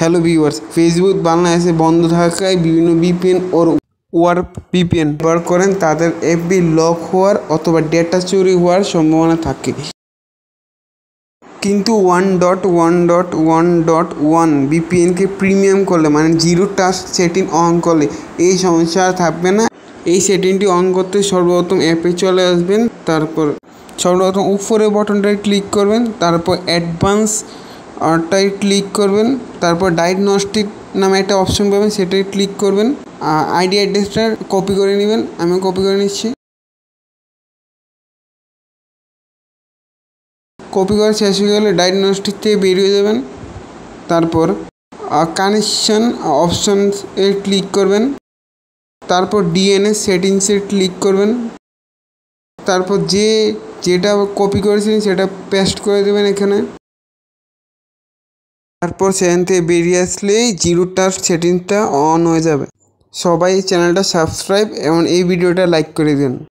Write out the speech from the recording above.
Hello viewers, Facebook বাংলাদেশে বন্ধ থাকায় বিভিন্ন ভিপিএন ও ওয়ার্প ভিপিএন ব্যবহার করেন তাদের এফবি লক হওয়ার অথবা ডেটা চুরি হওয়ার সম্ভাবনা থাকে। কিন্তু 1.1.1.1 ভিপিএনকে প্রিমিয়াম করলে মানে জিরো টাচ সেটিং অন করলে এই সমস্যা আর থাকবে না। এই সেটিংটি অন করতে সর্বপ্রথম অ্যাপে চলে আসবেন, তারপর সর্বপ্রথম উপরে বটনটায় ক্লিক করবেন, তারপর অ্যাডভান্স আরটাই ক্লিক করবেন, তারপর ডায়াগনস্টিক নামে একটা অপশন পাবেন, সেটাই ক্লিক করবেন। আইডি অ্যাড্রেসটা কপি করে নেবেন, আমি কপি করে নিচ্ছি। কপি করা শেষ হয়ে গেলে ডায়াগনস্টিক থেকে বেরিয়ে যাবেন, তারপর কানেকশন অপশনস এ ক্লিক করবেন, তারপর ডিএনএস সেটিংসে ক্লিক করবেন, তারপর যেটা কপি করেছিলেন সেটা পেস্ট করে দেবেন এখানে। তারপর সেখান থেকে বেরিয়ে আসলেই জিরো টাচ সেটিংসটা অন হয়ে যাবে। সবাই চ্যানেলটা সাবস্ক্রাইব এবং এই ভিডিওটা লাইক করে দিন।